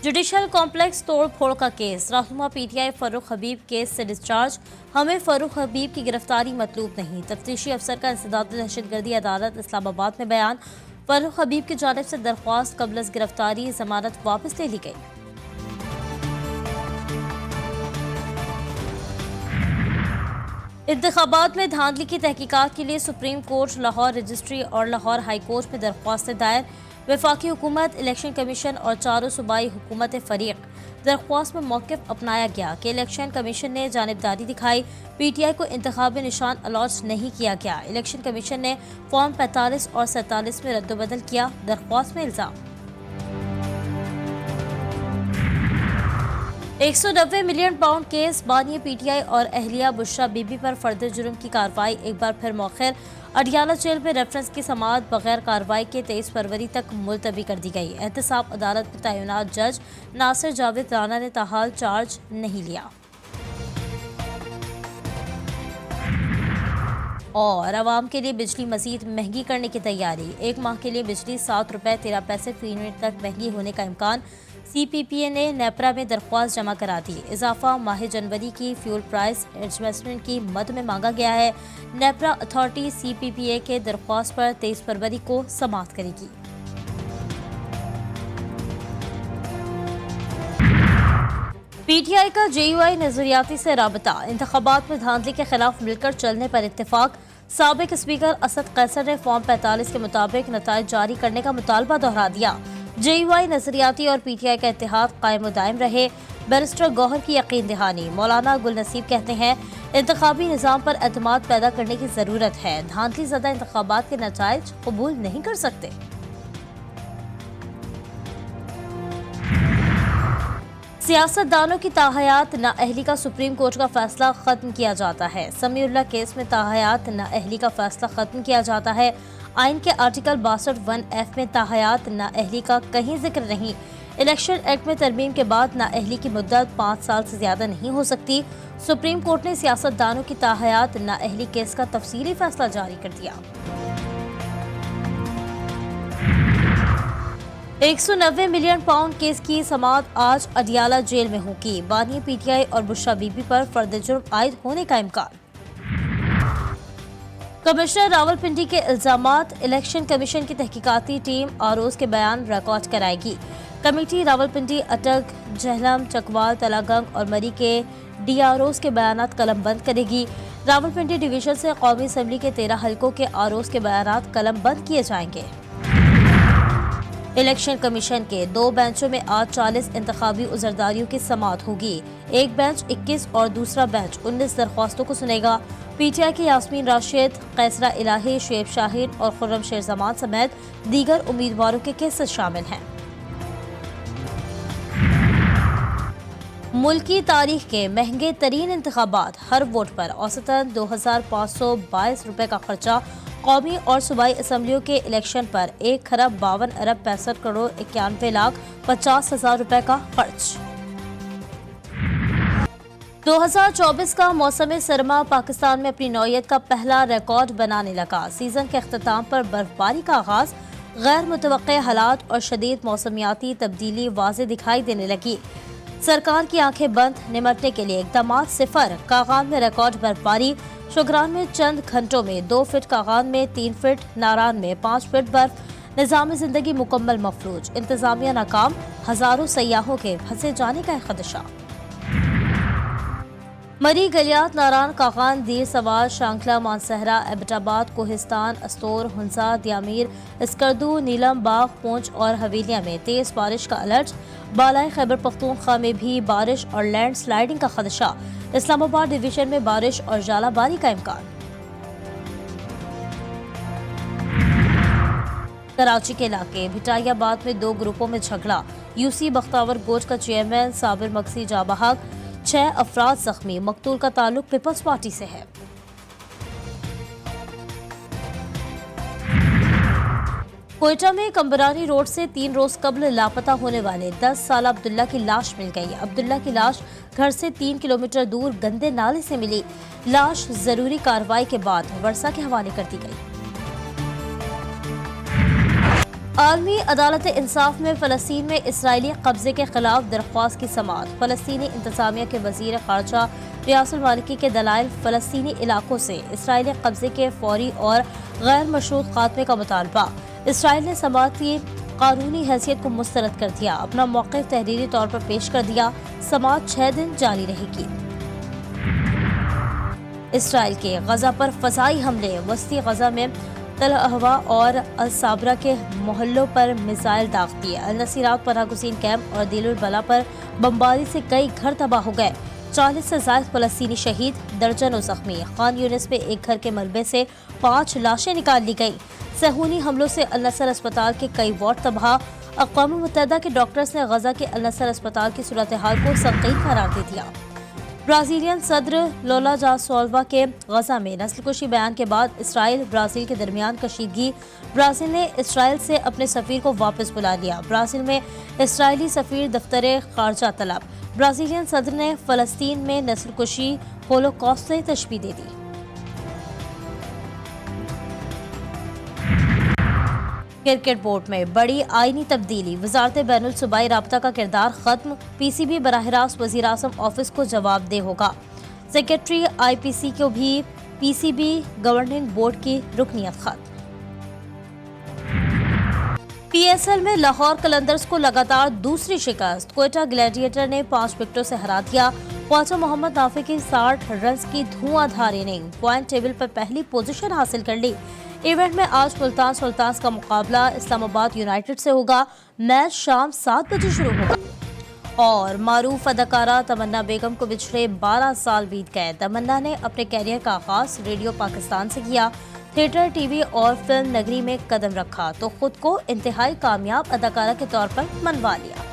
Judicial complex तोड़ फोड़ का केस, रहनुमा पीटीआई फरूख हबीब केस से डिस्चार्ज। हमें फरूख हबीब की गिरफ्तारी मतलूब नहीं, तफ्तीशी अफसर का इंसदाद दहशतगर्दी अदालत इस्लामाबाद में बयान। फरूख हबीब की जानिब से दरख्वास्त कबल अज़ गिरफ्तारी जमानत वापस ले ली गई। इंतखाबात में धांधली की तहकीकात के लिए सुप्रीम कोर्ट, लाहौर रजिस्ट्री और लाहौर हाई कोर्ट में दरख्वास्तें दायर। वफाकी हुकूमत, इलेक्शन कमीशन और चारों सूबाई हुकूमत फरीक। दरख्वास्त में मौक़िफ़ अपनाया गया कि इलेक्शन कमीशन ने जानिबदारी दिखाई, पीटीआई को इंतखाबी निशान अलॉट नहीं किया गया। इलेक्शन कमीशन ने फॉर्म 45 और 47 में रद्दबदल किया। दरख्वास्त में इल्ज़ाम 190 मिलियन पाउंड केस, बानी पीटीआई और अहलिया बुशरा बीबी पर फर्द जुर्म की कार्रवाई एक बार फिर मौखर। अडियाला जेल में रेफरेंस की समाअत बगैर कार्रवाई के 23 फरवरी तक मुलतवी कर दी गई। एहतसाब अदालत में तैनात जज नासिर जावेद राना ने ताहाल चार्ज नहीं लिया। और आवाम के लिए बिजली मजीद महंगी करने की तैयारी, एक माह के लिए बिजली 7 रुपये 13 पैसे फी यूनिट तक महंगी होने का इम्कान। CPPA ने नेपरा में दरख्वास्त जमा करा दी। इजाफा माह जनवरी की फ्यूल प्राइस एडजस्टमेंट की मद में मांगा गया है। नेपरा अथॉरिटी CPPA के दरख्वास्त पर 23 फरवरी को समाअत करेगी। पीटीआई का JUI नजरियाती से राबता, इंतखाबात में धांधली के खिलाफ मिलकर चलने पर इत्तेफाक। साबिक स्पीकर असद कैसर ने फॉर्म 45 के मुताबिक नताइज जारी करने का मुतालबा दोहरा दिया। JUI नजरियाती और PTI का इत्तेहाद कायम दायम रहे। बैरिस्टर गौहर की यकीन दहानी, मौलाना गुल नसीब कहते हैं इंतखाबी निज़ाम पर एतमाद पैदा करने की ज़रूरत है। धांधली ज़दा इंतखाबात के नताइज कबूल नहीं कर सकते। सियासतदानों की ताहयात नाअहली का सुप्रीम कोर्ट का फैसला खत्म किया जाता है। समीउल्लाह केस में ताहयात नाअहली का फैसला खत्म किया जाता है। आइन के आर्टिकल 62(1)(f) में ताहयात नाअहली का कहीं जिक्र नहीं। इलेक्शन एक्ट में तरमीम के बाद नाअहली की मुद्दत 5 साल से ज्यादा नहीं हो सकती। सुप्रीम कोर्ट ने सियासतदानों की ताहयात नाअहली केस का तफसीली फैसला जारी कर दिया। 190 मिलियन पाउंड केस की समाअत आज अडियाला जेल में होगी। बानी पीटीआई और बुशरा बीबी पर फर्द जुर्म आयद होने का इम्कान। कमिश्नर रावलपिंडी के इल्जामात, इलेक्शन कमीशन की तहकीकाती टीम आरोज के बयान रिकॉर्ड कराएगी। कमेटी रावलपिंडी, अटक, जहलम, चकवाल, तलागंग और मरी के DROs के बयानात कलमबंद करेगी। रावलपिंडी डिवीजन से कौमी असम्बली के 13 हलकों के आरोज के बयानात कलमबंद किए जाएंगे। इलेक्शन कमीशन के 2 बेंचों में आज 40 इंतखाबी उज़रदारियों की समाअत होगी। एक बेंच 21 और दूसरा बेंच 19 दरख्वास्तों को सुनेगा। पीटीआई के यास्मीन राशिद, कैसरा इलाही, शुएब शाहीन और खुर्रम शेर जमान समेत दीगर उम्मीदवारों के केसेस शामिल हैं। मुल्की तारीख के महंगे तरीन इंतखाबात, हर वोट पर औसतन 2522 रुपए का खर्चा। कौमी और सूबाई असम्बलियों के इलेक्शन पर 1,52,65,91,50,000 रुपए का खर्च। 2024 का मौसम सरमा पाकिस्तान में अपनी नौयत का पहला रिकॉर्ड बनाने लगा। सीजन के अख्ताम पर बर्फबारी का आगाज, गैर मुतवक्के हालात और शदीद मौसमियाती तब्दीली वाज़े दिखाई देने लगी। सरकार की आंखें बंद, निमटने के लिए इक़दामात सिफर। कागान में रिकॉर्ड बर्फबारी, शुगरान में चंद घंटों में 2 फीट, कागान में 3 फीट, नारान में 5 फीट बर्फ। निज़ाम ज़िंदगी मुकम्मल मफलूज, इंतजामिया नाकाम, हज़ारों सयाहों के फंसे जाने का खदशा। मरी, गलियात, नारान, कागान, दीर सवार, शांखला, मानसहरा, एबटाबाद, कोहिस्तान, अस्तोर, हुंसा, दियामीर, स्कर्दू, नीलम, बाग, पूंछ और हवेलिया में तेज बारिश का अलर्ट। बालाई खैबर पख्तूनख्वा में भी बारिश और लैंड स्लाइडिंग का खदशा। इस्लामाबाद डिवीजन में बारिश और जालाबारी का इम्कान। कराची के इलाके भिटाइयाबाद में 2 ग्रुपों में झगड़ा। UC बख्तावर गोज का चेयरमैन साबिर मक्सी जाबहक, 6 अफराद जख्मी। मकतूल का ताल्लुक पीपल्स पार्टी से है। कोयटा में कंबरानी रोड से 3 रोज कबल लापता होने वाले 10 साल अब्दुल्ला की लाश मिल गई। अब्दुल्ला की लाश घर से 3 किलोमीटर दूर गंदे नाले से मिली। लाश जरूरी कार्रवाई के बाद वर्षा के हवाले कर दी गई। عالمی عدالت انصاف میں فلسطین میں اسرائیلی قبضے کے خلاف درخواست کی سماعت۔ فلسطینی انتظامیہ کے وزیر خارجہ ریاض المالکی کے دلائل فلسطینی علاقوں سے اسرائیلی قبضے کے فوری اور غیر مشروط خاتمے کا مطالبہ۔ اسرائیل نے سماعت کی قانونی حیثیت کو مسترد کر دیا، اپنا موقف تحریری طور پر پیش کر دیا۔ سماعت 6 دن جاری رہے گی۔ اسرائیل کے غزہ پر فضائی حملے۔ وسطی غزہ میں تل احوا اور الصابرہ کے محلوں پر میزائل داغ دیے۔ النصیرات پناہ گزین کیمپ اور دیل البلا پر بمباری سے کئی گھر تباہ ہو گئے۔ 40 سے زائد فلسطینی شہید، درجنوں زخمی۔ خان یونس میں ایک گھر کے ملبے سے 5 لاشیں نکال لی گئیں۔ صہیونی حملوں سے النصر اسپتال کے کئی وارڈ تباہ۔ اقوام متحدہ کے ڈاکٹرز نے غزہ کے النصر اسپتال کی صورتحال کو سنگین قرار دے دیا۔ برازیلین صدر لولا دا سولوا کے غزہ میں نسل کشی بیان کے بعد اسرائیل برازیل کے درمیان کشیدگی۔ برازیل نے اسرائیل سے اپنے سفیر کو واپس بلا لیا۔ برازیل میں اسرائیلی سفیر دفتر خارجہ طلب۔ برازیلین صدر نے فلسطین میں نسل کشی ہولوکاسٹ سے تشبیہ دے دی۔ کرکٹ بورڈ میں بڑی آئینی تبدیلی۔ وزارت بین الصوبائی رابطہ کا کردار ختم۔ پی سی بی براہ راست وزیر اعظم آفس کو جواب دہ ہوگا۔ سیکریٹری آئی پی سی کو بھی پی سی بی گورننگ بورڈ کی رکنیت ختم۔ پی ایس ایل میں لاہور قلندرز کو لگاتار دوسری شکست۔ کوئٹہ گلیڈیٹر نے 5 وکٹوں سے ہرا دیا۔ خواجہ محمد نافع کی 60 رنز کی دھواں دھار اننگ پوائنٹ ٹیبل پر پہلی پوزیشن حاصل کر لی۔ ایونٹ میں آج ملتان سلطانز کا مقابلہ اسلام آباد یونائیٹڈ سے ہوگا۔ میچ شام 7 بجے شروع ہوگا۔ اور معروف اداکارہ تمنا بیگم کو بچھڑے 12 سال بیت گئے۔ تمنا نے اپنے کیریئر کا آغاز ریڈیو پاکستان سے کیا۔ تھیٹر، ٹی وی اور فلم نگری میں قدم رکھا تو خود کو انتہائی کامیاب اداکارہ کے طور پر منوا لیا۔